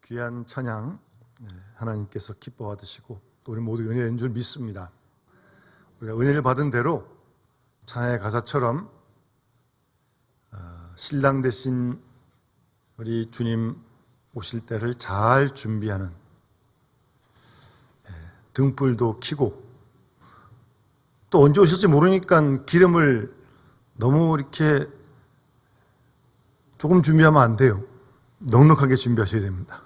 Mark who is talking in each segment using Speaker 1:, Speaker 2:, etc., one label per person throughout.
Speaker 1: 귀한 찬양 하나님께서 기뻐 받으시고 또 우리 모두 은혜인 줄 믿습니다. 우리가 은혜를 받은 대로 찬양의 가사처럼 신랑 되신 우리 주님 오실 때를 잘 준비하는, 등불도 켜고 또 언제 오실지 모르니까 기름을 너무 이렇게 조금 준비하면 안 돼요. 넉넉하게 준비하셔야 됩니다.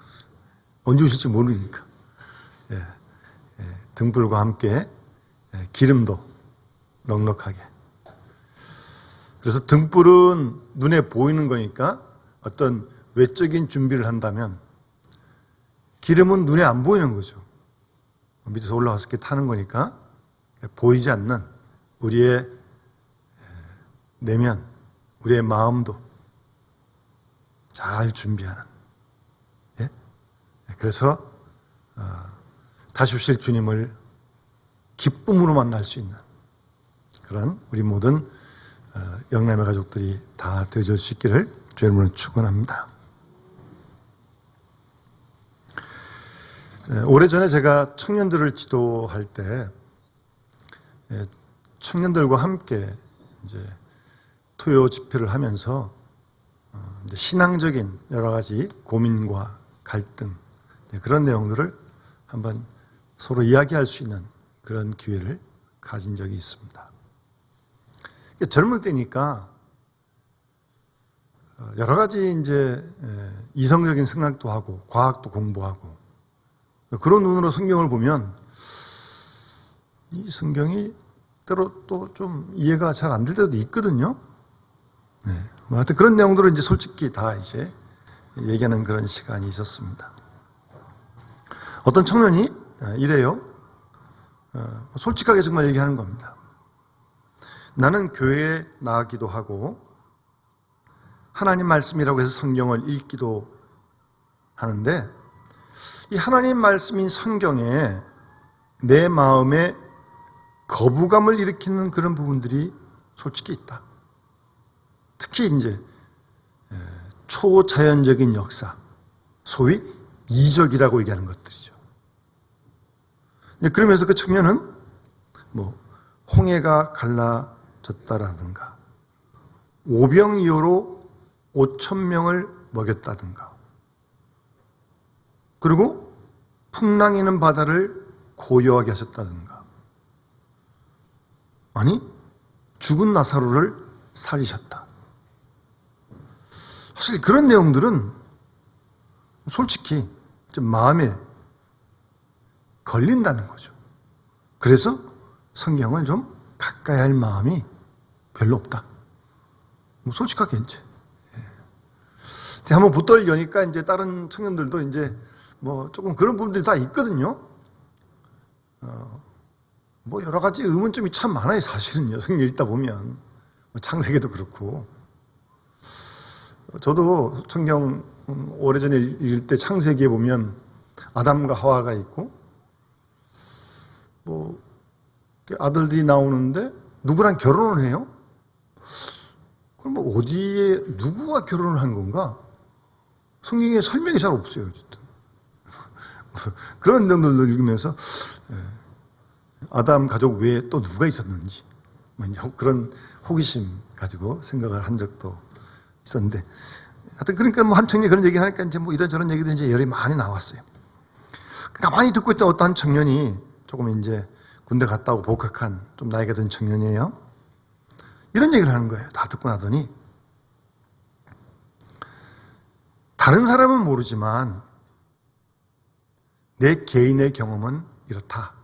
Speaker 1: 언제 오실지 모르니까. 등불과 함께 기름도 넉넉하게. 그래서 등불은 눈에 보이는 거니까 어떤 외적인 준비를 한다면 기름은 눈에 안 보이는 거죠. 밑에서 올라와서 이렇게 타는 거니까 보이지 않는 우리의 내면, 우리의 마음도 잘 준비하는. 그래서 다시 오실 주님을 기쁨으로 만날 수 있는 그런 우리 모든 영남의 가족들이 다 되어줄 수 있기를 주의 이름으로 축원합니다. 오래전에 제가 청년들을 지도할 때 청년들과 함께 이제 토요 집회를 하면서 신앙적인 여러 가지 고민과 갈등, 그런 내용들을 한번 서로 이야기할 수 있는 그런 기회를 가진 적이 있습니다. 젊을 때니까 여러 가지 이제 이성적인 생각도 하고 과학도 공부하고 그런 눈으로 성경을 보면 이 성경이 때로 또 좀 이해가 잘 안 될 때도 있거든요. 하여튼 그런 내용들을 이제 솔직히 다 이제 얘기하는 그런 시간이 있었습니다. 어떤 청년이 이래요. 솔직하게 정말 얘기하는 겁니다. 나는 교회에 나가기도 하고 하나님 말씀이라고 해서 성경을 읽기도 하는데 이 하나님 말씀인 성경에 내 마음에 거부감을 일으키는 그런 부분들이 솔직히 있다. 특히 이제 초자연적인 역사, 소위 이적이라고 얘기하는 것들이죠. 그러면서 그 청년은 홍해가 갈라졌다라든가 오병이어로 5,000명을 먹였다든가 그리고 풍랑이는 바다를 고요하게 하셨다든가 아니 죽은 나사로를 살리셨다. 사실 그런 내용들은 솔직히 좀 마음에 걸린다는 거죠. 그래서 성경을 좀 가까이 할 마음이 별로 없다. 솔직하게 이제. 한번 붙들 여니까 이제 다른 청년들도 이제 조금 그런 부분들이 다 있거든요. 여러 가지 의문점이 참 많아요, 사실은요. 성경 읽다 보면. 창세기도 그렇고. 저도 성경 오래전에 읽을 때 창세기에 보면 아담과 하와가 있고 아들들이 나오는데 누구랑 결혼을 해요? 그럼 어디에 누구와 결혼을 한 건가? 성경에 설명이 잘 없어요. 어쨌든. 그런 내용들을 읽으면서 아담 가족 외에 또 누가 있었는지 그런 호기심 가지고 생각을 한 적도 있었는데 하여튼 그러니까 한 청년이 그런 얘기를 하니까 이제 이런저런 얘기들이 이제 열이 많이 나왔어요. 가만히 듣고 있던 어떤 한 청년이 조금 이제 군대 갔다 오고 복학한 좀 나이가 든 청년이에요. 이런 얘기를 하는 거예요. 다 듣고 나더니 다른 사람은 모르지만 내 개인의 경험은 이렇다.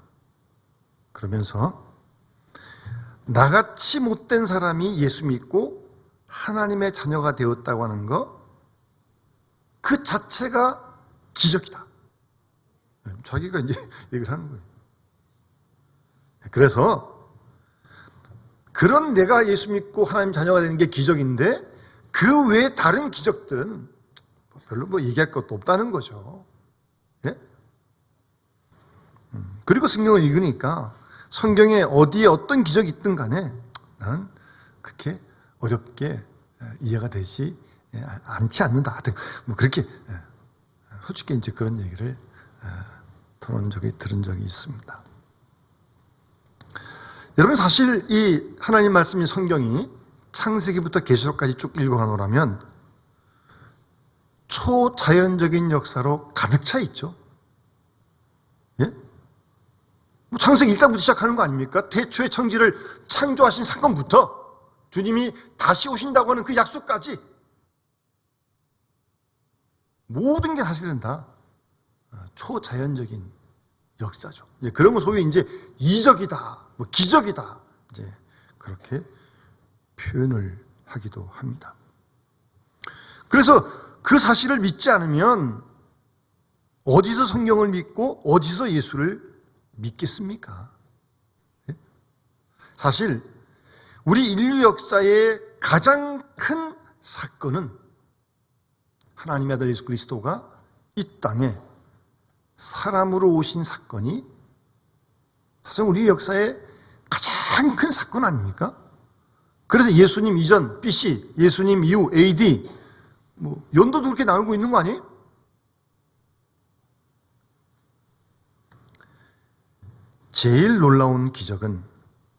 Speaker 1: 그러면서 나같이 못된 사람이 예수 믿고 하나님의 자녀가 되었다고 하는 거, 그 자체가 기적이다. 자기가 이제 얘기를 하는 거예요. 그래서 그런 내가 예수 믿고 하나님 자녀가 되는 게 기적인데 그 외에 다른 기적들은 별로 얘기할 것도 없다는 거죠. 예? 그리고 성경을 읽으니까 성경에 어디에 어떤 기적이 있든 간에 나는 그렇게 어렵게 이해가 되지 않지 않는다. 그렇게 솔직히 이제 그런 얘기를 들은 적이 있습니다. 여러분, 사실 이 하나님 말씀인 성경이 창세기부터 계시록까지 쭉 읽어가노라면 초자연적인 역사로 가득 차 있죠. 예? 창세기 1장부터 시작하는 거 아닙니까? 태초의 천지를 창조하신 사건부터 주님이 다시 오신다고 하는 그 약속까지 모든 게 사실은 다 초자연적인 역사죠. 예, 그런 거 소위 이제 이적이다, 기적이다, 이제 그렇게 표현을 하기도 합니다. 그래서 그 사실을 믿지 않으면 어디서 성경을 믿고 어디서 예수를 믿겠습니까? 예? 사실 우리 인류 역사의 가장 큰 사건은 하나님의 아들 예수 그리스도가 이 땅에 사람으로 오신 사건이 사실 우리 역사의 가장 큰 사건 아닙니까? 그래서 예수님 이전 BC, 예수님 이후 AD 연도도 그렇게 나누고 있는 거 아니에요? 제일 놀라운 기적은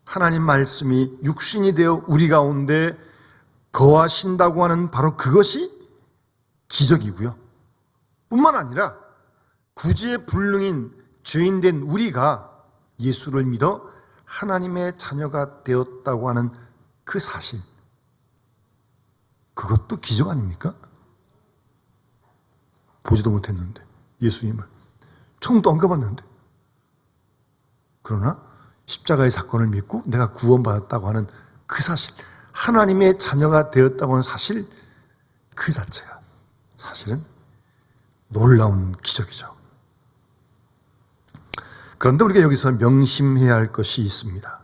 Speaker 1: 하나님 말씀이 육신이 되어 우리 가운데 거하신다고 하는 바로 그것이 기적이고요. 뿐만 아니라 구주의 불능인 죄인된 우리가 예수를 믿어 하나님의 자녀가 되었다고 하는 그 사실, 그것도 기적 아닙니까? 보지도 못했는데, 예수님을 처음도 안 가봤는데, 그러나 십자가의 사건을 믿고 내가 구원받았다고 하는 그 사실, 하나님의 자녀가 되었다고 하는 사실 그 자체가 사실은 놀라운 기적이죠. 그런데 우리가 여기서 명심해야 할 것이 있습니다.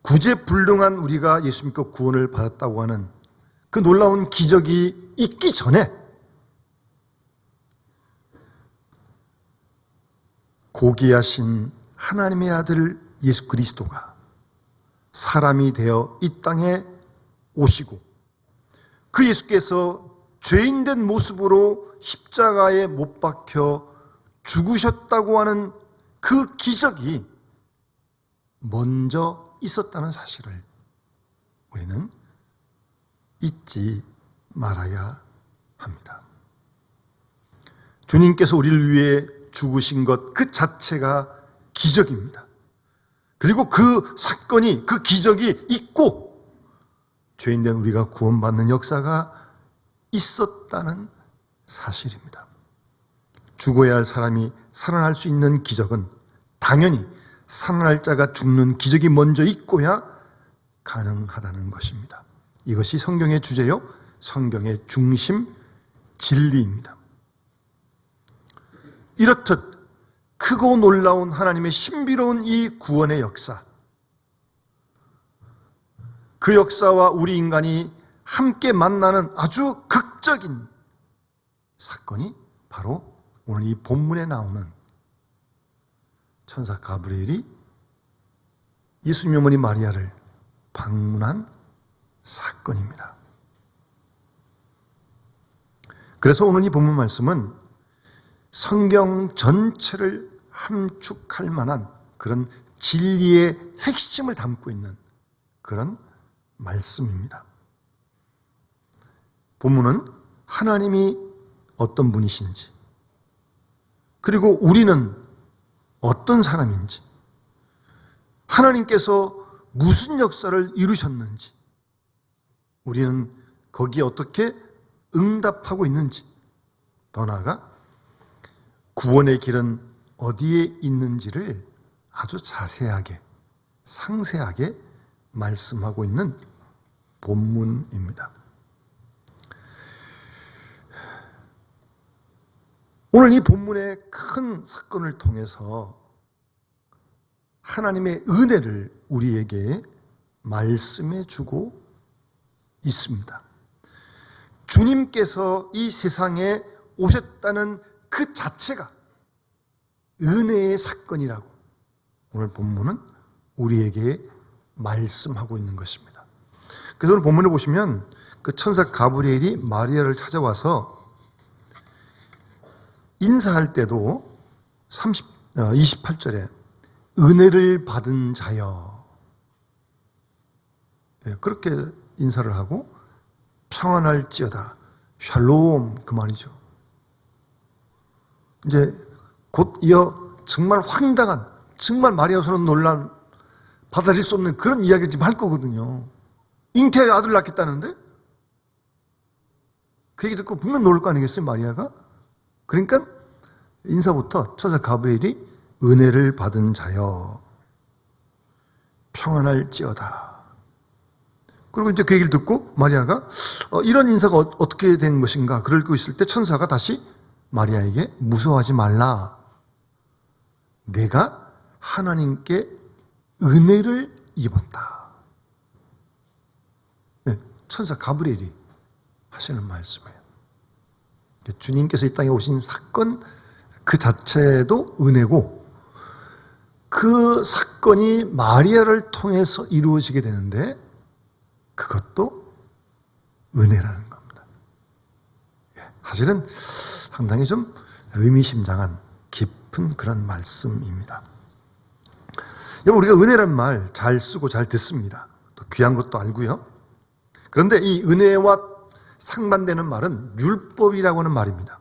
Speaker 1: 구제불능한 우리가 예수 믿고 구원을 받았다고 하는 그 놀라운 기적이 있기 전에 고귀하신 하나님의 아들 예수 그리스도가 사람이 되어 이 땅에 오시고 그 예수께서 죄인된 모습으로 십자가에 못 박혀 죽으셨다고 하는 그 기적이 먼저 있었다는 사실을 우리는 잊지 말아야 합니다. 주님께서 우리를 위해 죽으신 것 그 자체가 기적입니다. 그리고 그 사건이, 그 기적이 있고 죄인된 우리가 구원받는 역사가 있었다는 사실입니다. 죽어야 할 사람이 살아날 수 있는 기적은 당연히 살아날 자가 죽는 기적이 먼저 있고야 가능하다는 것입니다. 이것이 성경의 주제요, 성경의 중심 진리입니다. 이렇듯 크고 놀라운 하나님의 신비로운 이 구원의 역사, 그 역사와 우리 인간이 함께 만나는 아주 극적인 사건이 바로 오늘 이 본문에 나오는 천사 가브리엘이 예수님 어머니 마리아를 방문한 사건입니다. 그래서 오늘 이 본문 말씀은 성경 전체를 함축할 만한 그런 진리의 핵심을 담고 있는 그런 말씀입니다. 본문은 하나님이 어떤 분이신지, 그리고 우리는 어떤 사람인지, 하나님께서 무슨 역사를 이루셨는지, 우리는 거기에 어떻게 응답하고 있는지, 더 나아가 구원의 길은 어디에 있는지를 아주 자세하게, 상세하게 말씀하고 있는 본문입니다. 오늘 이 본문의 큰 사건을 통해서 하나님의 은혜를 우리에게 말씀해 주고 있습니다. 주님께서 이 세상에 오셨다는 그 자체가 은혜의 사건이라고 오늘 본문은 우리에게 말씀하고 있는 것입니다. 그래서 오늘 본문을 보시면 그 천사 가브리엘이 마리아를 찾아와서 인사할 때도 28절에 은혜를 받은 자여, 그렇게 인사를 하고 평안할지어다, 샬롬, 그 말이죠. 이제 곧 이어 정말 황당한, 정말 마리아로서는 논란, 받아들일 수 없는 그런 이야기를 지금 할 거거든요. 잉태하여 아들 낳겠다는데? 그 얘기 듣고 분명 놀랄 거 아니겠어요, 마리아가? 그러니까 인사부터 천사 가브리엘이 은혜를 받은 자여, 평안할지어다. 그리고 이제 그 얘기를 듣고 마리아가 이런 인사가 어떻게 된 것인가 그러고 있을 때 천사가 다시 마리아에게 무서워하지 말라. 내가 하나님께 은혜를 입었다. 네, 천사 가브리엘이 하시는 말씀이에요. 주님께서 이 땅에 오신 사건 그 자체도 은혜고, 그 사건이 마리아를 통해서 이루어지게 되는데 그것도 은혜라는 겁니다. 사실은 상당히 좀 의미심장한 깊은 그런 말씀입니다. 여러분, 우리가 은혜란 말 잘 쓰고 잘 듣습니다. 또 귀한 것도 알고요. 그런데 이 은혜와 상반되는 말은 율법이라고 하는 말입니다.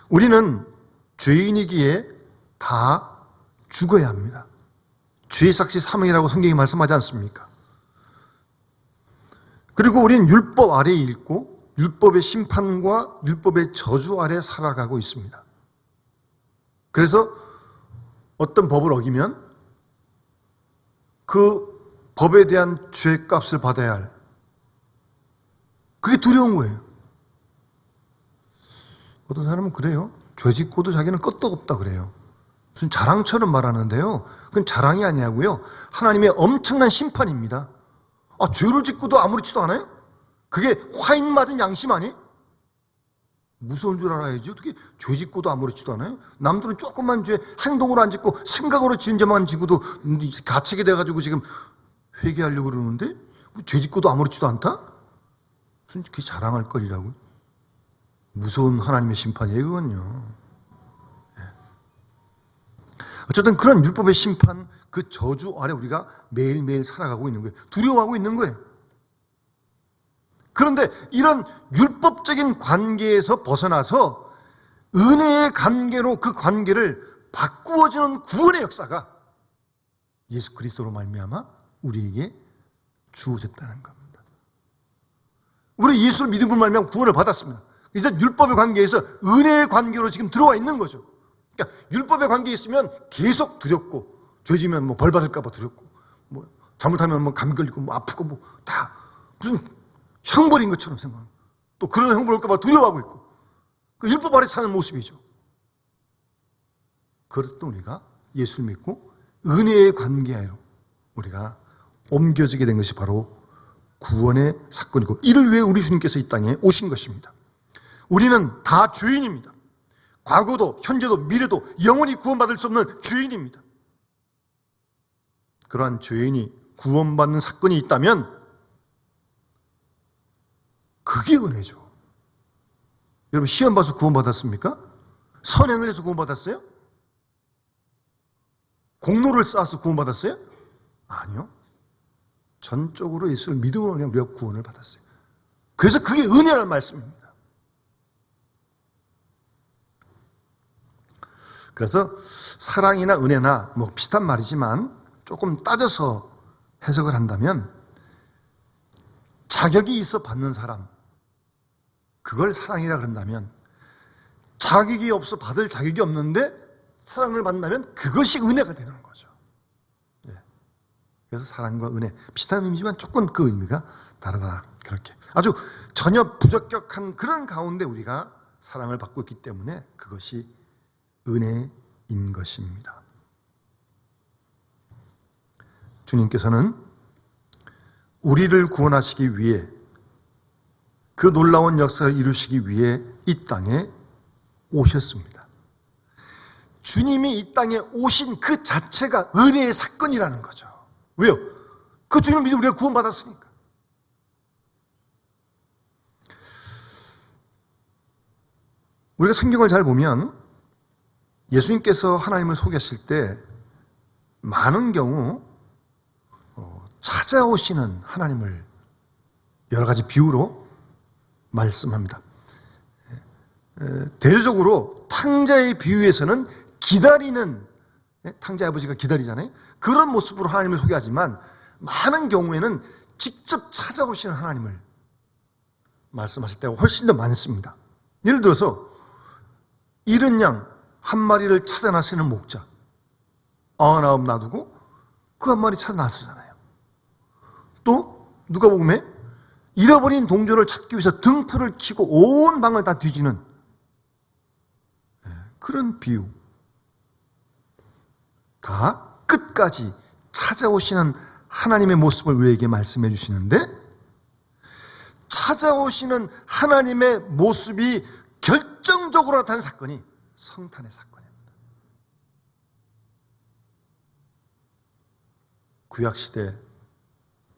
Speaker 1: 우리는 죄인이기에 다 죽어야 합니다. 죄삭시 사망이라고 성경이 말씀하지 않습니까? 그리고 우리는 율법 아래에 있고 율법의 심판과 율법의 저주 아래 살아가고 있습니다. 그래서 어떤 법을 어기면 그 법에 대한 죄값을 받아야 할, 그게 두려운 거예요. 어떤 사람은 그래요. 죄 짓고도 자기는 끄떡없다 그래요. 무슨 자랑처럼 말하는데요. 그건 자랑이 아니고요. 하나님의 엄청난 심판입니다. 죄를 짓고도 아무렇지도 않아요? 그게 화인 맞은 양심 아니에요? 무서운 줄 알아야지. 어떻게 죄 짓고도 아무렇지도 않아요? 남들은 조금만 죄, 행동으로 안 짓고 생각으로 지은 죄만 지고도 가책이 돼가지고 지금 회개하려고 그러는데 죄 짓고도 아무렇지도 않다? 무슨 그게 자랑할 거리라고? 무서운 하나님의 심판이에요, 그건요. 어쨌든 그런 율법의 심판, 그 저주 아래 우리가 매일매일 살아가고 있는 거예요. 두려워하고 있는 거예요. 그런데 이런 율법적인 관계에서 벗어나서 은혜의 관계로 그 관계를 바꾸어주는 구원의 역사가 예수 그리스도로 말미암아 우리에게 주어졌다는 겁니다. 우리 예수를 믿음으로 말미암아 구원을 받았습니다. 이제 율법의 관계에서 은혜의 관계로 지금 들어와 있는 거죠. 그러니까 율법의 관계에 있으면 계속 두렵고, 죄지면 벌 받을까 봐 두렵고, 잘못하면 감 걸리고 아프고 다 무슨 형벌인 것처럼 생각하고, 또 그런 형벌 올까 봐 두려워하고 있고, 그 율법 아래 사는 모습이죠. 그렇던 우리가 예수를 믿고 은혜의 관계로 우리가 옮겨지게 된 것이 바로 구원의 사건이고, 이를 위해 우리 주님께서 이 땅에 오신 것입니다. 우리는 다 죄인입니다. 과거도 현재도 미래도 영원히 구원받을 수 없는 죄인입니다. 그러한 죄인이 구원받는 사건이 있다면 그게 은혜죠. 여러분, 시험 봐서 구원받았습니까? 선행을 해서 구원받았어요? 공로를 쌓아서 구원받았어요? 아니요. 전적으로 예수를 믿음으로 우리가 구원을 받았어요. 그래서 그게 은혜라는 말씀입니다. 그래서 사랑이나 은혜나 비슷한 말이지만 조금 따져서 해석을 한다면, 자격이 있어 받는 사람, 그걸 사랑이라 그런다면, 자격이 없어 받을 자격이 없는데 사랑을 받는다면 그것이 은혜가 되는 거죠. 그래서 사랑과 은혜 비슷한 의미지만 조금 그 의미가 다르다. 그렇게 아주 전혀 부적격한 그런 가운데 우리가 사랑을 받고 있기 때문에 그것이 은혜인 것입니다. 주님께서는 우리를 구원하시기 위해, 그 놀라운 역사를 이루시기 위해 이 땅에 오셨습니다. 주님이 이 땅에 오신 그 자체가 은혜의 사건이라는 거죠. 왜요? 그 주님을 믿으면 우리가 구원받았으니까. 우리가 성경을 잘 보면 예수님께서 하나님을 소개하실 때 많은 경우 찾아오시는 하나님을 여러 가지 비유로 말씀합니다. 대조적으로 탕자의 비유에서는 기다리는, 탕자의 아버지가 기다리잖아요. 그런 모습으로 하나님을 소개하지만 많은 경우에는 직접 찾아오시는 하나님을 말씀하실 때가 훨씬 더 많습니다. 예를 들어서 잃은 양 한 마리를 찾아 나서는 목자, 99 놔두고 그 한 마리 찾아 나서잖아요. 또 누가복음에 잃어버린 동전을 찾기 위해서 등불을 켜고 온 방을 다 뒤지는 그런 비유. 다 끝까지 찾아오시는 하나님의 모습을 우리에게 말씀해 주시는데, 찾아오시는 하나님의 모습이 결정적으로 나타난 사건이 성탄의 사건입니다. 구약시대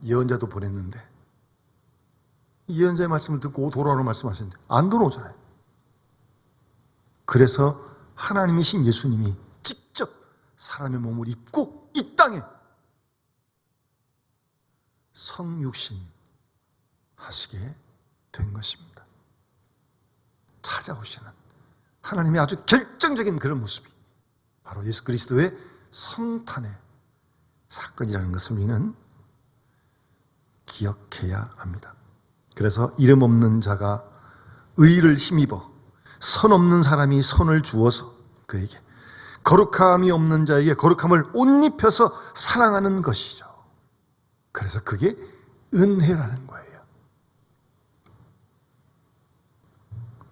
Speaker 1: 예언자도 보냈는데 이 예언자의 말씀을 듣고 돌아오라고 말씀하셨는데 안 돌아오잖아요. 그래서 하나님이신 예수님이 직접 사람의 몸을 입고 이 땅에 성육신 하시게 된 것입니다. 찾아오시는 하나님의 아주 결정적인 그런 모습이 바로 예수 그리스도의 성탄의 사건이라는 것을 우리는 기억해야 합니다. 그래서 이름 없는 자가 의를 힘입어 선 없는 사람이 선을 주어서 그에게 거룩함이 없는 자에게 거룩함을 옷 입혀서 사랑하는 것이죠. 그래서 그게 은혜라는 거예요.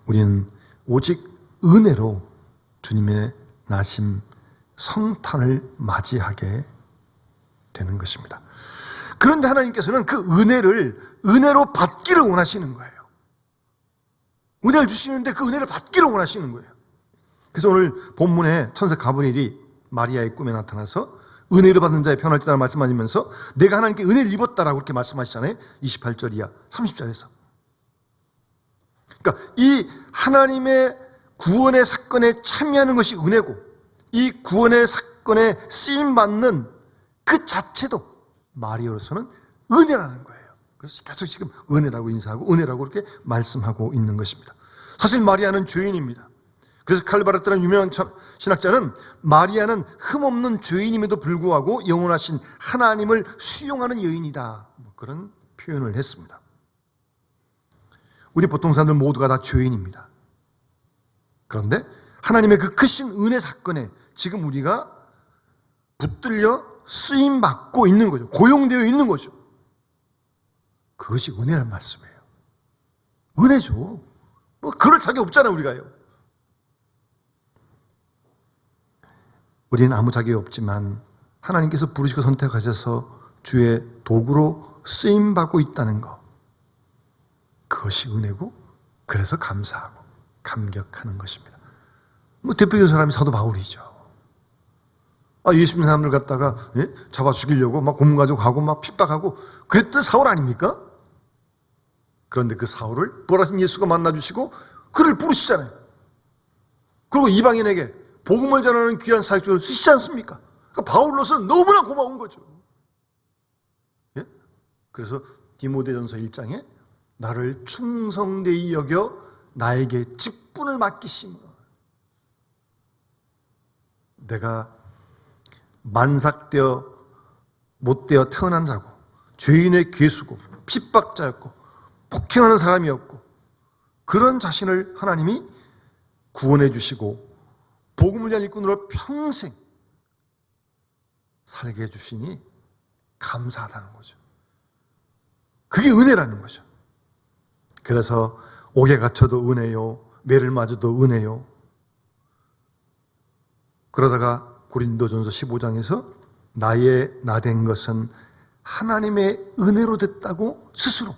Speaker 1: 우리는 오직 은혜로 주님의 나심 성탄을 맞이하게 되는 것입니다. 그런데 하나님께서는 그 은혜로 받기를 원하시는 거예요. 은혜를 주시는데 그 은혜를 받기를 원하시는 거예요. 그래서 오늘 본문에 천사 가브리엘이 마리아의 꿈에 나타나서 은혜를 받는 자의 편할 때라는 말씀하시면서 내가 하나님께 은혜를 입었다라고 그렇게 말씀하시잖아요. 28절 이하 30절에서. 그러니까 이 하나님의 구원의 사건에 참여하는 것이 은혜고, 이 구원의 사건에 쓰임받는 그 자체도 마리아로서는 은혜라는 거예요. 그래서 계속 지금 은혜라고 인사하고 은혜라고 그렇게 말씀하고 있는 것입니다. 사실 마리아는 죄인입니다. 그래서 칼바르트라는 유명한 신학자는 마리아는 흠없는 죄인임에도 불구하고 영원하신 하나님을 수용하는 여인이다, 그런 표현을 했습니다. 우리 보통 사람들 모두가 다 죄인입니다. 그런데 하나님의 그 크신 은혜 사건에 지금 우리가 붙들려 쓰임받고 있는 거죠. 고용되어 있는 거죠. 그것이 은혜란 말씀이에요. 은혜죠. 그럴 자격 없잖아요, 우리가요. 우리는 아무 자격이 없지만 하나님께서 부르시고 선택하셔서 주의 도구로 쓰임받고 있다는 것, 그것이 은혜고, 그래서 감사하고 감격하는 것입니다. 대표적인 사람이 사도 바울이죠. 예수 믿는 사람들 갖다가 잡아 죽이려고 막 고문 가지고 가고 막 핍박하고 그랬던 사울 아닙니까? 그런데 그 사울을 부활하신 예수가 만나주시고 그를 부르시잖아요. 그리고 이방인에게 복음을 전하는 귀한 사역자를 쓰시지 않습니까? 그러니까 바울로서는 너무나 고마운 거죠. 그래서 디모데전서 1장에 나를 충성되이 여겨 나에게 직분을 맡기심을, 내가 만삭되어 못되어 태어난 자고 죄인의 괴수고 핍박자였고 폭행하는 사람이었고 그런 자신을 하나님이 구원해 주시고 복음을 위한 일꾼으로 평생 살게 해주시니 감사하다는 거죠. 그게 은혜라는 거죠. 그래서 옥에 갇혀도 은혜요, 매를 맞아도 은혜요. 그러다가 고린도전서 15장에서 나의 나된 것은 하나님의 은혜로 됐다고 스스로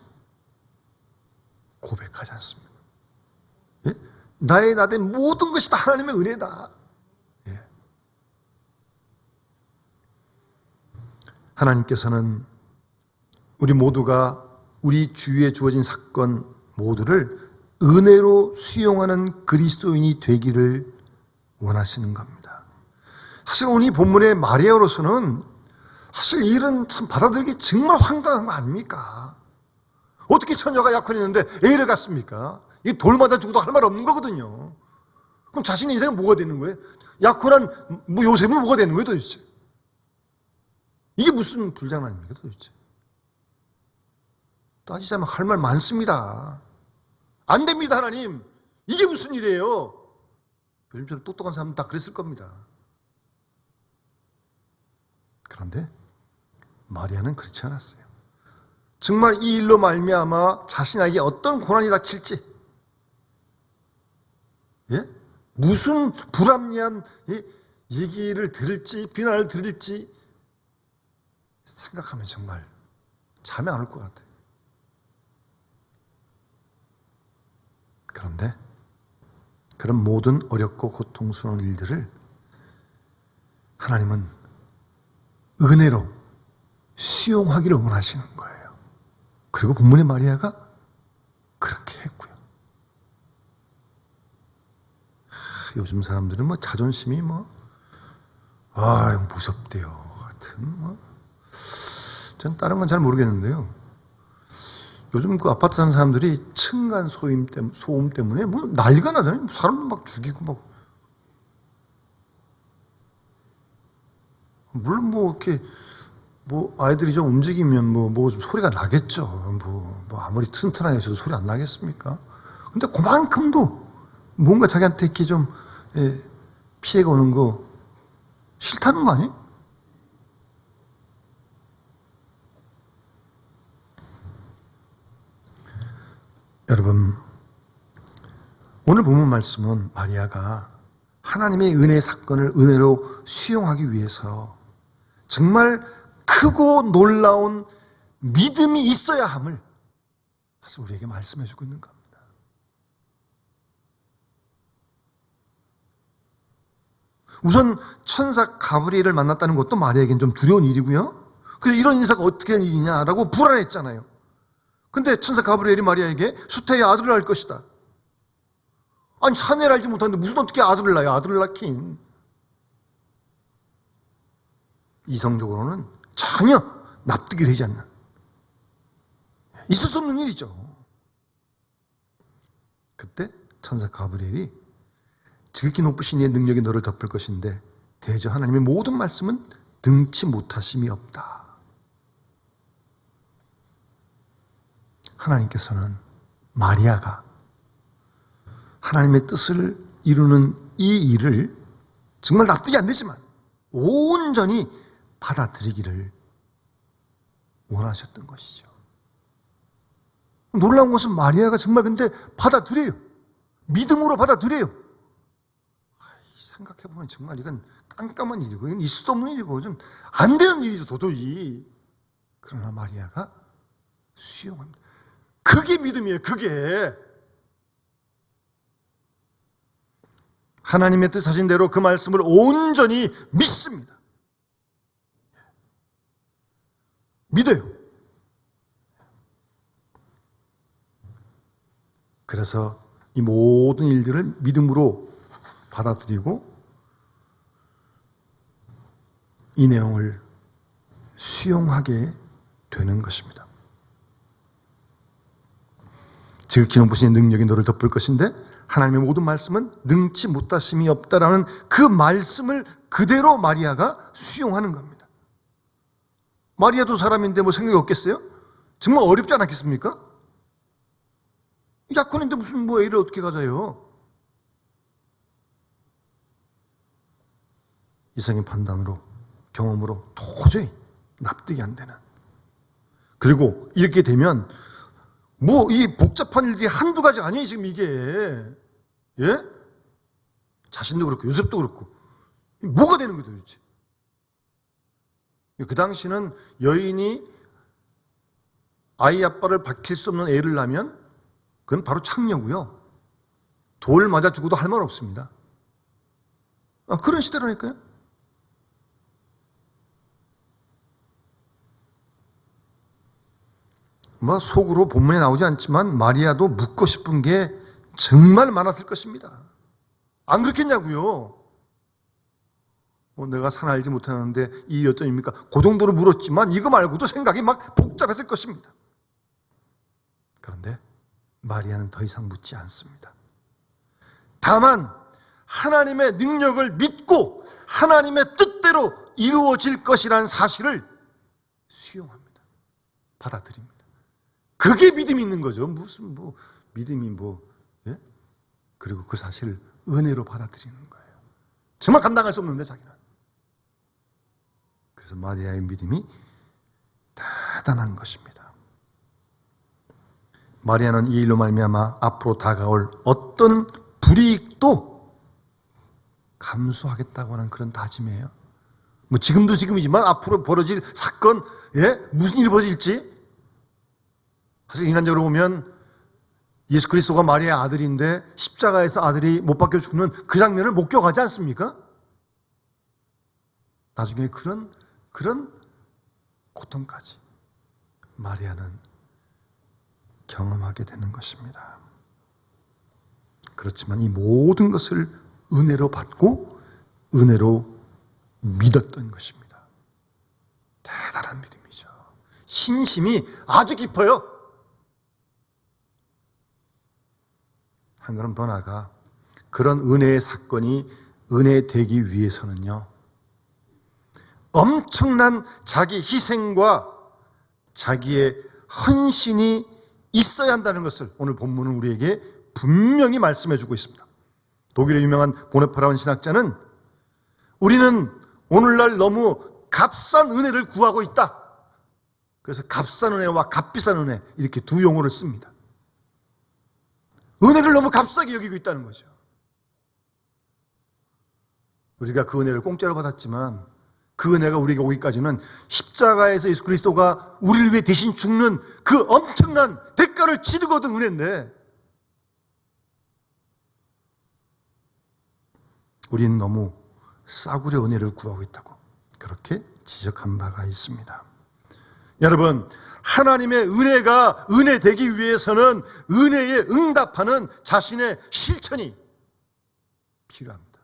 Speaker 1: 고백하지 않습니까? 예? 나의 나된 모든 것이 다 하나님의 은혜다. 예. 하나님께서는 우리 모두가 우리 주위에 주어진 사건 모두를 은혜로 수용하는 그리스도인이 되기를 원하시는 겁니다. 사실 오늘 이 본문의 마리아로서는 사실 이 일은 참 받아들이기 정말 황당한 거 아닙니까? 어떻게 처녀가 약혼이 있는데 애를 갖습니까? 이 돌마다 죽어도 할 말 없는 거거든요. 그럼 자신의 인생은 뭐가 되는 거예요? 약혼한 요셉은 뭐가 되는 거예요 도대체? 이게 무슨 불장난입니까 도대체? 따지자면 할 말 많습니다. 안 됩니다 하나님. 이게 무슨 일이에요? 요즘처럼 똑똑한 사람은 다 그랬을 겁니다. 그런데 마리아는 그렇지 않았어요. 정말 이 일로 말미암아 자신에게 어떤 고난이 닥칠지, 예? 무슨 불합리한 얘기를 들을지 비난을 들을지 생각하면 정말 잠이 안 올 것 같아요. 그런데 그런 모든 어렵고 고통스러운 일들을 하나님은 은혜로 수용하기를 원하시는 거예요. 그리고 본문의 마리아가 그렇게 했고요. 요즘 사람들은 자존심이 무섭대요. 하여튼 전 다른 건 잘 모르겠는데요. 요즘 그 아파트 사는 사람들이 층간 소음 때문에 난리가 나잖아요. 사람들 막 죽이고 물론 이렇게 아이들이 좀 움직이면 좀 소리가 나겠죠. 아무리 튼튼하게 해도 소리 안 나겠습니까? 근데 그만큼도 뭔가 자기한테 이렇게 좀 피해가 오는 거 싫다는 거 아니에요? 여러분, 오늘 본문 말씀은 마리아가 하나님의 은혜 사건을 은혜로 수용하기 위해서 정말 크고 놀라운 믿음이 있어야 함을 사실 우리에게 말씀해 주고 있는 겁니다. 우선 천사 가브리엘을 만났다는 것도 마리아에게는 좀 두려운 일이고요. 그래서 이런 인사가 어떻게 된 일이냐라고 불안했잖아요. 근데 천사 가브리엘이 마리아에게 수태의 아들을 낳을 것이다. 아니 사내를 알지 못하는데 무슨 어떻게 아들을 낳아요? 아들을 낳긴. 이성적으로는 전혀 납득이 되지 않는, 있을 수 없는 일이죠. 그때 천사 가브리엘이 지극히 높으신 이의 능력이 너를 덮을 것인데 대저 하나님의 모든 말씀은 등치 못하심이 없다. 하나님께서는 마리아가 하나님의 뜻을 이루는 이 일을 정말 납득이 안 되지만 온전히 받아들이기를 원하셨던 것이죠. 놀라운 것은 마리아가 정말 근데 받아들여요. 믿음으로 받아들여요. 생각해보면 정말 이건 깜깜한 일이고 이건 있을 수도 없는 일이고 좀 안 되는 일이죠 도저히. 그러나 마리아가 수용합니다. 그게 믿음이에요. 그게 하나님의 뜻하신 대로 그 말씀을 온전히 믿습니다. 믿어요. 그래서 이 모든 일들을 믿음으로 받아들이고 이 내용을 수용하게 되는 것입니다. 지극히 높으신 능력이 너를 덮을 것인데 하나님의 모든 말씀은 능치 못하심이 없다라는 그 말씀을 그대로 마리아가 수용하는 겁니다. 마리아도 사람인데 생각이 없겠어요? 정말 어렵지 않았겠습니까? 약혼인데 무슨 애를 어떻게 가져요? 이성의 판단으로 경험으로 도저히 납득이 안 되는. 그리고 이렇게 되면 이 복잡한 일들이 한두 가지 아니에요 지금 이게. 예? 자신도 그렇고 요셉도 그렇고 뭐가 되는 거예요 도대체? 그 당시는 여인이 아이 아빠를 밝힐 수 없는 애를 낳으면 그건 바로 창녀고요. 돌 맞아 죽어도 할 말 없습니다. 그런 시대라니까요. 속으로 본문에 나오지 않지만 마리아도 묻고 싶은 게 정말 많았을 것입니다. 안 그렇겠냐고요. 내가 산 알지 못하는데 이 어쩌입니까? 그 정도로 물었지만 이거 말고도 생각이 막 복잡했을 것입니다. 그런데 마리아는 더 이상 묻지 않습니다. 다만 하나님의 능력을 믿고 하나님의 뜻대로 이루어질 것이라는 사실을 수용합니다. 받아들입니다. 그게 믿음이 있는 거죠. 무슨 믿음이 예? 그리고 그 사실을 은혜로 받아들이는 거예요. 정말 감당할 수 없는데 자기는. 그래서 마리아의 믿음이 대단한 것입니다. 마리아는 이 일로 말미암아 앞으로 다가올 어떤 불이익도 감수하겠다고 하는 그런 다짐이에요. 지금도 지금이지만 앞으로 벌어질 사건, 무슨 일이 벌어질지. 사실 인간적으로 보면 예수 그리스도가 마리아의 아들인데 십자가에서 아들이 못 박혀 죽는 그 장면을 목격하지 않습니까? 나중에 그런 고통까지 마리아는 경험하게 되는 것입니다. 그렇지만 이 모든 것을 은혜로 받고 은혜로 믿었던 것입니다. 대단한 믿음이죠. 신심이 아주 깊어요. 한 걸음 더 나아가 그런 은혜의 사건이 은혜되기 위해서는요, 엄청난 자기 희생과 자기의 헌신이 있어야 한다는 것을 오늘 본문은 우리에게 분명히 말씀해 주고 있습니다. 독일의 유명한 보네파라운 신학자는 우리는 오늘날 너무 값싼 은혜를 구하고 있다. 그래서 값싼 은혜와 값비싼 은혜 이렇게 두 용어를 씁니다. 은혜를 너무 값싸게 여기고 있다는 거죠. 우리가 그 은혜를 공짜로 받았지만 그 은혜가 우리에게 오기까지는 십자가에서 예수 그리스도가 우리를 위해 대신 죽는 그 엄청난 대가를 치르고 얻은 은혜인데 우리는 너무 싸구려 은혜를 구하고 있다고 그렇게 지적한 바가 있습니다. 여러분, 하나님의 은혜가 은혜되기 위해서는 은혜에 응답하는 자신의 실천이 필요합니다.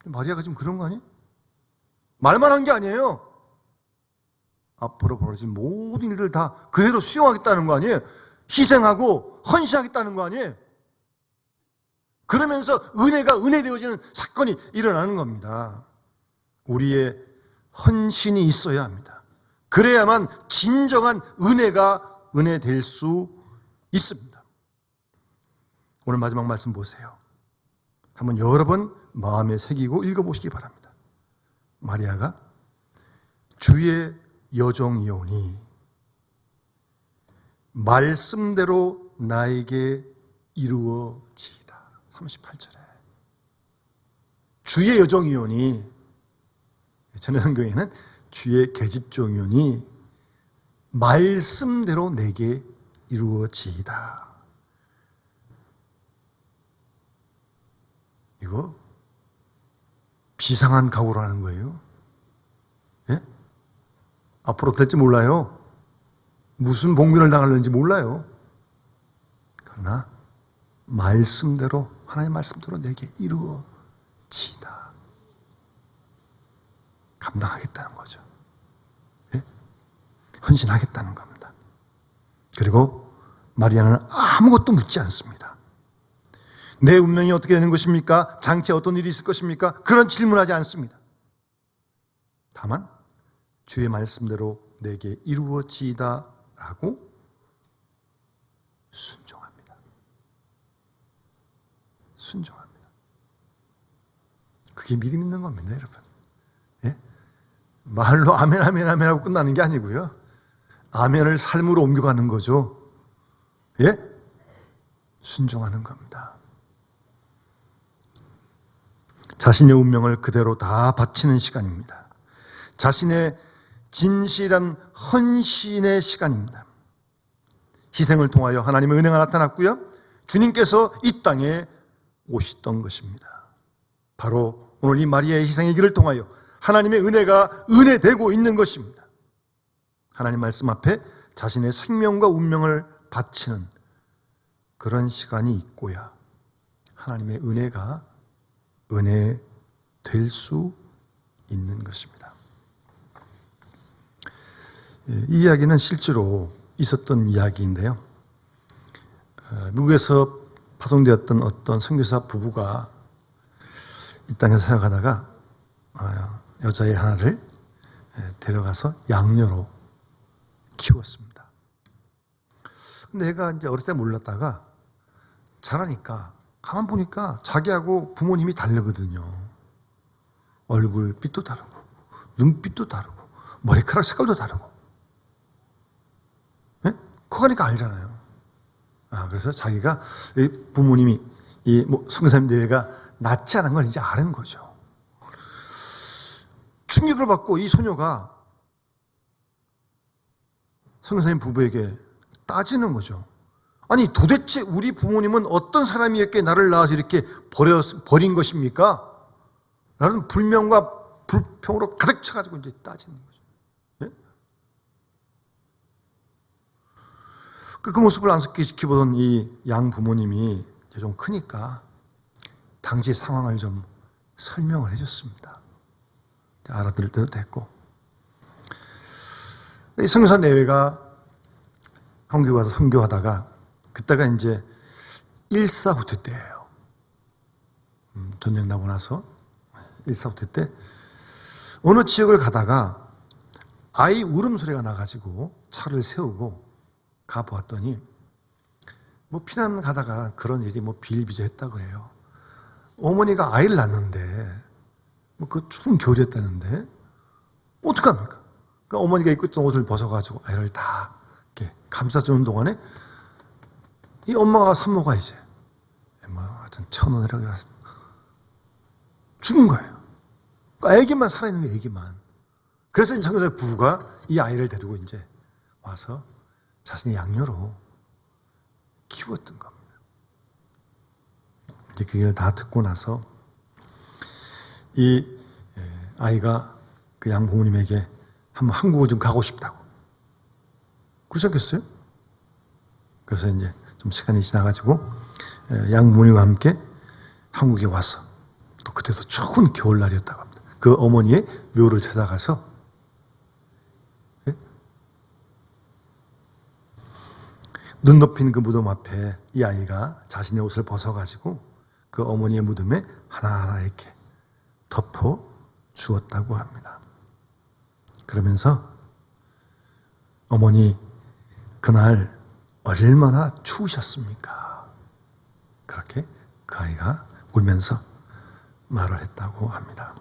Speaker 1: 마리아가 지금 그런 거 아니에요? 말만 한 게 아니에요. 앞으로 벌어질 모든 일을 다 그대로 수용하겠다는 거 아니에요? 희생하고 헌신하겠다는 거 아니에요? 그러면서 은혜가 은혜되어지는 사건이 일어나는 겁니다. 우리의 헌신이 있어야 합니다. 그래야만 진정한 은혜가 은혜될 수 있습니다. 오늘 마지막 말씀 보세요. 한번 여러 번 마음에 새기고 읽어보시기 바랍니다. 마리아가 주의 여종이오니 말씀대로 나에게 이루어지이다. 38절에 주의 여종이오니, 전해성경에는 주의 계집종이오니 말씀대로 내게 이루어지이다. 이거 비상한 각오라는 거예요. 예? 앞으로 될지 몰라요. 무슨 봉변을 당할는지 몰라요. 그러나 말씀대로, 하나님의 말씀대로 내게 이루어지이다. 감당하겠다는 거죠. 예? 헌신하겠다는 겁니다. 그리고 마리아는 아무것도 묻지 않습니다. 내 운명이 어떻게 되는 것입니까? 장차에 어떤 일이 있을 것입니까? 그런 질문하지 않습니다. 다만 주의 말씀대로 내게 이루어지이다 라고 순종합니다. 순종합니다. 그게 믿음 있는 겁니다, 여러분. 예? 말로 아멘 아멘 아멘 하고 끝나는 게 아니고요. 아멘을 삶으로 옮겨가는 거죠. 예? 순종하는 겁니다. 자신의 운명을 그대로 다 바치는 시간입니다. 자신의 진실한 헌신의 시간입니다. 희생을 통하여 하나님의 은혜가 나타났고요. 주님께서 이 땅에 오셨던 것입니다. 바로 오늘 이 마리아의 희생의 길을 통하여 하나님의 은혜가 은혜되고 있는 것입니다. 하나님 말씀 앞에 자신의 생명과 운명을 바치는 그런 시간이 있고야 하나님의 은혜가 은혜 될 수 있는 것입니다. 이 이야기는 실제로 있었던 이야기인데요. 미국에서 파송되었던 어떤 선교사 부부가 이 땅에서 사역하다가 여자애 하나를 데려가서 양녀로 키웠습니다. 근데 애가 이제 어릴 때 몰랐다가 자라니까 가만 보니까 자기하고 부모님이 다르거든요. 얼굴빛도 다르고 눈빛도 다르고 머리카락 색깔도 다르고. 네? 커가니까 알잖아요. 그래서 자기가 부모님이 선교사님들과 낫지 않은 걸 이제 아는 거죠. 충격을 받고 이 소녀가 선교사님 부부에게 따지는 거죠. 아니 도대체 우리 부모님은 어떤 사람이었기에 나를 낳아서 이렇게 버린 것입니까? 라는 불명과 불평으로 가득 차가지고 이제 따지는 거죠. 네? 그 모습을 안쓰럽게 지켜보던 이 양 부모님이 이제 좀 크니까 당시 상황을 좀 설명을 해줬습니다. 알아들을 때도 됐고. 이 선교사 내외가 한국에 와서 선교하다가 그때가 이제 1사 후퇴 때예요. 전쟁 나고 나서 1사 후퇴 때 어느 지역을 가다가 아이 울음소리가 나가지고 차를 세우고 가보았더니 피난 가다가 그런 일이 비일비재했다 그래요. 어머니가 아이를 낳는데 그 추운 겨울이었다는데 어떡합니까? 그러니까 어머니가 입고 있던 옷을 벗어가지고 아이를 다 이렇게 감싸주는 동안에 이 엄마가 산모가 이제 하여튼 천원이라고 해서 죽은 거예요. 그러니까 애기만 살아있는 거예요, 애기만. 그래서 이제 선교사 부부가 이 아이를 데리고 이제 와서 자신의 양녀로 키웠던 겁니다. 이제 그 얘기를 다 듣고 나서 이 아이가 그 양 부모님에게 한번 한국을 좀 가고 싶다고 그러셨겠어요? 그래서 이제 좀 시간이 지나가지고 양 부모님과 함께 한국에 와서 또 그때도 추운 겨울날이었다고 합니다. 그 어머니의 묘를 찾아가서 눈 높인 그 무덤 앞에 이 아이가 자신의 옷을 벗어가지고 그 어머니의 무덤에 하나하나 이렇게 덮어 주었다고 합니다. 그러면서 어머니 그날 얼마나 추우셨습니까? 그렇게 그 아이가 울면서 말을 했다고 합니다.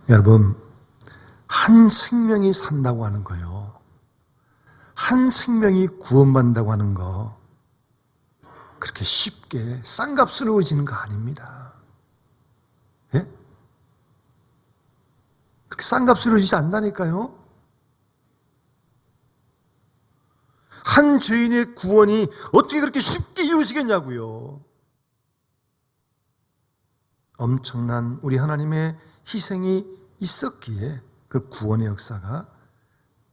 Speaker 1: 여러분, 한 생명이 산다고 하는 거요. 한 생명이 구원받는다고 하는 거 그렇게 쉽게 싼값스러워지는 거 아닙니다. 예? 그렇게 싼값스러워지지 않다니까요. 한 죄인의 구원이 어떻게 그렇게 쉽게 이루어지겠냐고요. 엄청난 우리 하나님의 희생이 있었기에 그 구원의 역사가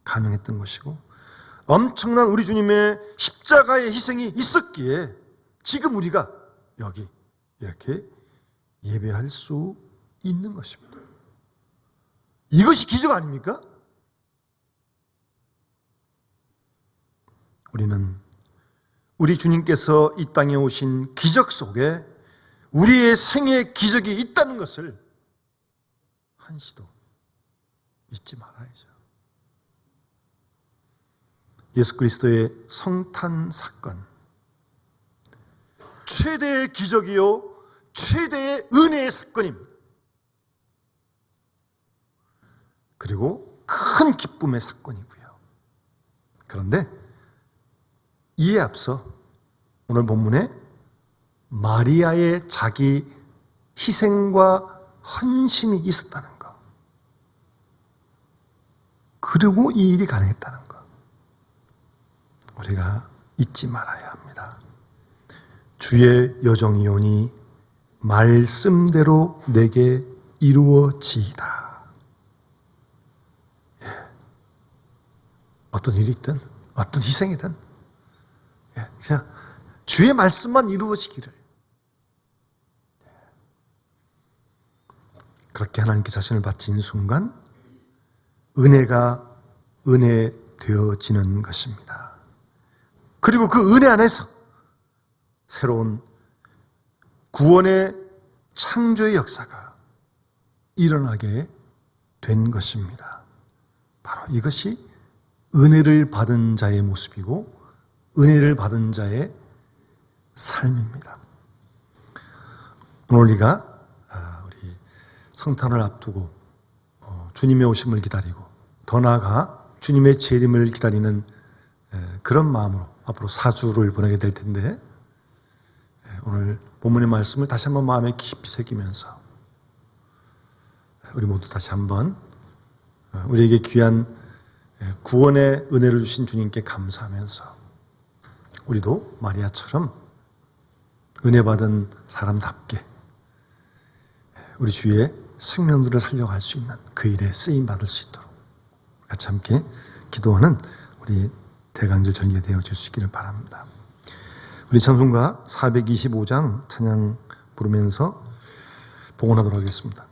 Speaker 1: 가능했던 것이고 엄청난 우리 주님의 십자가의 희생이 있었기에 지금 우리가 여기 이렇게 예배할 수 있는 것입니다. 이것이 기적 아닙니까? 우리는 우리 주님께서 이 땅에 오신 기적 속에 우리의 생애의 기적이 있다는 것을 한시도 잊지 말아야죠. 예수 그리스도의 성탄 사건, 최대의 기적이요 최대의 은혜의 사건입니다. 그리고 큰 기쁨의 사건이고요. 그런데 이에 앞서 오늘 본문에 마리아의 자기 희생과 헌신이 있었다는 것, 그리고 이 일이 가능했다는 것, 우리가 잊지 말아야 합니다. 주의 여정이오니 말씀대로 내게 이루어지이다. 예. 어떤 일이 있든 어떤 희생이든 그냥 주의 말씀만 이루어지기를. 그렇게 하나님께 자신을 바친 순간 은혜가 은혜 되어지는 것입니다. 그리고 그 은혜 안에서 새로운 구원의 창조의 역사가 일어나게 된 것입니다. 바로 이것이 은혜를 받은 자의 모습이고 은혜를 받은 자의 삶입니다. 오늘 우리가 우리 성탄을 앞두고 주님의 오심을 기다리고 더 나아가 주님의 재림을 기다리는 그런 마음으로 앞으로 4주를 보내게 될 텐데 오늘 본문의 말씀을 다시 한번 마음에 깊이 새기면서 우리 모두 다시 한번 우리에게 귀한 구원의 은혜를 주신 주님께 감사하면서 우리도 마리아처럼 은혜 받은 사람답게 우리 주의 생명들을 살려갈 수 있는 그 일에 쓰임 받을 수 있도록 같이 함께 기도하는 우리 대강절 전기가 되어 주시기를 바랍니다. 우리 찬송가 425장 찬양 부르면서 봉헌하도록 하겠습니다.